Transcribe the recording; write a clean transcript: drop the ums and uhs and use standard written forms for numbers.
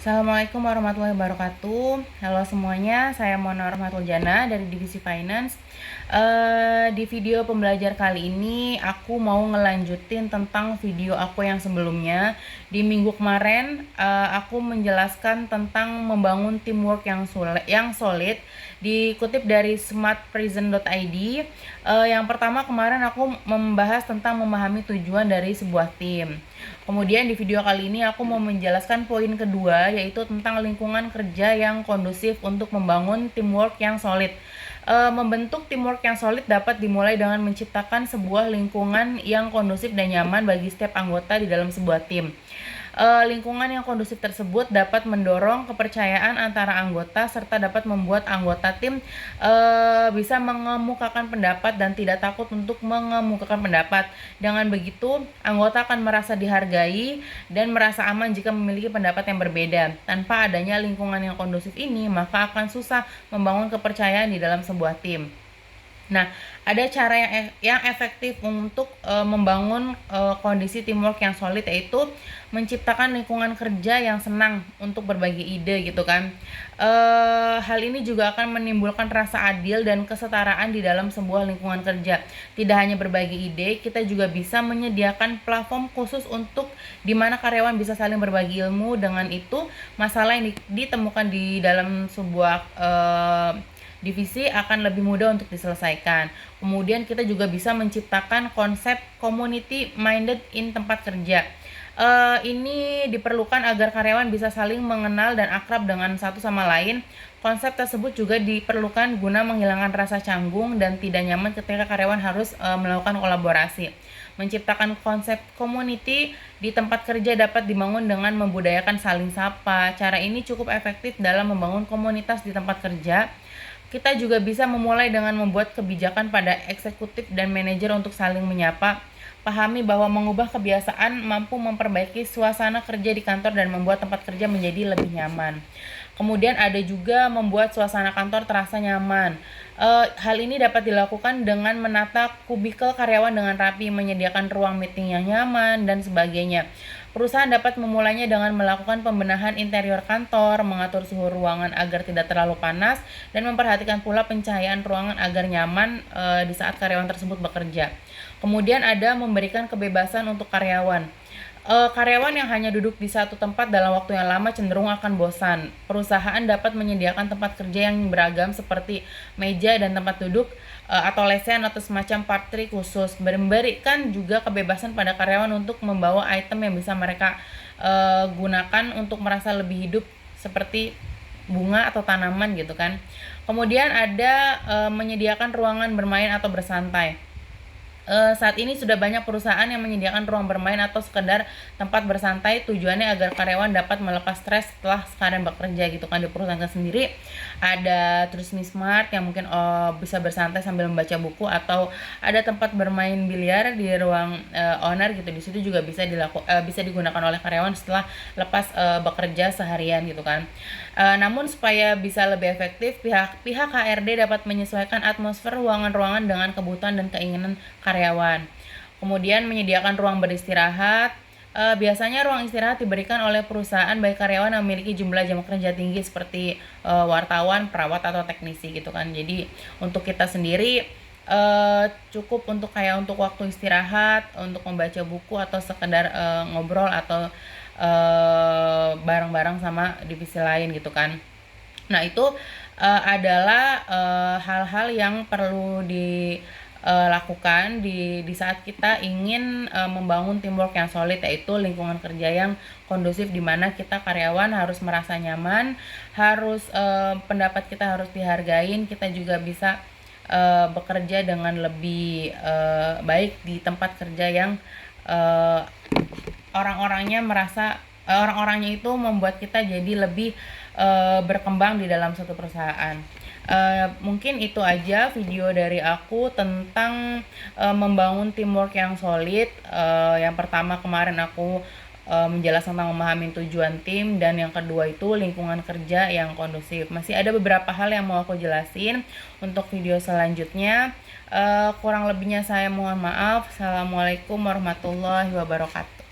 Assalamualaikum warahmatullahi wabarakatuh. Halo semuanya, saya Mona Rahmatul Jana dari Divisi Finance. Di video pembelajar kali ini aku mau ngelanjutin tentang video aku yang sebelumnya. Di minggu kemarin aku menjelaskan tentang membangun teamwork yang solid, dikutip dari smartprison.id. Yang pertama kemarin aku membahas tentang memahami tujuan dari sebuah tim. Kemudian di video kali ini aku mau menjelaskan poin kedua, yaitu tentang lingkungan kerja yang kondusif untuk membangun teamwork yang solid. Membentuk teamwork yang solid dapat dimulai dengan menciptakan sebuah lingkungan yang kondusif dan nyaman bagi setiap anggota di dalam sebuah tim. Lingkungan yang kondusif tersebut dapat mendorong kepercayaan antara anggota serta dapat membuat anggota tim bisa mengemukakan pendapat dan tidak takut untuk mengemukakan pendapat. Dengan begitu, anggota akan merasa dihargai dan merasa aman jika memiliki pendapat yang berbeda. Tanpa adanya lingkungan yang kondusif ini, maka akan susah membangun kepercayaan di dalam sebuah tim. Nah, ada cara yang efektif untuk membangun kondisi teamwork yang solid, yaitu menciptakan lingkungan kerja yang senang untuk berbagi ide gitu kan. Hal ini juga akan menimbulkan rasa adil dan kesetaraan di dalam sebuah lingkungan kerja. Tidak hanya berbagi ide, kita juga bisa menyediakan platform khusus untuk di mana karyawan bisa saling berbagi ilmu. Dengan itu, masalah yang ditemukan di dalam sebuah divisi akan lebih mudah untuk diselesaikan. Kemudian kita juga bisa menciptakan konsep community minded in tempat kerja. Ini diperlukan agar karyawan bisa saling mengenal dan akrab dengan satu sama lain. Konsep tersebut juga diperlukan guna menghilangkan rasa canggung dan tidak nyaman ketika karyawan harus melakukan kolaborasi. Menciptakan konsep community di tempat kerja dapat dibangun dengan membudayakan saling sapa. Cara ini cukup efektif dalam membangun komunitas di tempat kerja. Kita juga bisa memulai dengan membuat kebijakan pada eksekutif dan manajer untuk saling menyapa. Pahami bahwa mengubah kebiasaan mampu memperbaiki suasana kerja di kantor dan membuat tempat kerja menjadi lebih nyaman. Kemudian ada juga membuat suasana kantor terasa nyaman. Hal ini dapat dilakukan dengan menata kubikel karyawan dengan rapi, menyediakan ruang meeting yang nyaman, dan sebagainya. Perusahaan dapat memulainya dengan melakukan pembenahan interior kantor, mengatur suhu ruangan agar tidak terlalu panas, dan memperhatikan pula pencahayaan ruangan agar nyaman di saat karyawan tersebut bekerja. Kemudian ada memberikan kebebasan untuk karyawan. Karyawan yang hanya duduk di satu tempat dalam waktu yang lama cenderung akan bosan. Perusahaan dapat menyediakan tempat kerja yang beragam seperti meja dan tempat duduk atau lesen atau semacam partri khusus. Memberikan juga kebebasan pada karyawan untuk membawa item yang bisa mereka gunakan untuk merasa lebih hidup, seperti bunga atau tanaman gitu kan. Kemudian ada menyediakan ruangan bermain atau bersantai. Saat ini sudah banyak perusahaan yang menyediakan ruang bermain atau sekedar tempat bersantai, tujuannya agar karyawan dapat melepas stres setelah sekalian bekerja gitu kan. Di perusahaan sendiri ada Trusmi Smart yang mungkin bisa bersantai sambil membaca buku, atau ada tempat bermain biliar di ruang owner gitu. Di situ juga bisa digunakan oleh karyawan setelah lepas bekerja seharian gitu kan. Namun supaya bisa lebih efektif, pihak HRD dapat menyesuaikan atmosfer ruangan-ruangan dengan kebutuhan dan keinginan karyawan. Kemudian menyediakan ruang beristirahat. Biasanya ruang istirahat diberikan oleh perusahaan bagi karyawan yang memiliki jumlah jam kerja tinggi seperti wartawan, perawat, atau teknisi gitu kan. Jadi untuk kita sendiri cukup untuk waktu istirahat, untuk membaca buku, atau sekedar ngobrol atau bareng-bareng sama divisi lain gitu kan. Nah, itu adalah hal-hal yang perlu dilakukan di saat kita ingin membangun teamwork yang solid, yaitu lingkungan kerja yang kondusif di mana kita karyawan harus merasa nyaman, pendapat kita harus dihargain, kita juga bisa bekerja dengan lebih baik di tempat kerja yang orang-orangnya itu membuat kita jadi lebih berkembang di dalam suatu perusahaan. Mungkin itu aja video dari aku tentang membangun teamwork yang solid. Yang pertama kemarin aku menjelaskan tentang memahami tujuan tim, dan yang kedua itu lingkungan kerja yang kondusif. Masih ada beberapa hal yang mau aku jelasin untuk video selanjutnya. Kurang lebihnya saya mohon maaf. Assalamualaikum warahmatullahi wabarakatuh.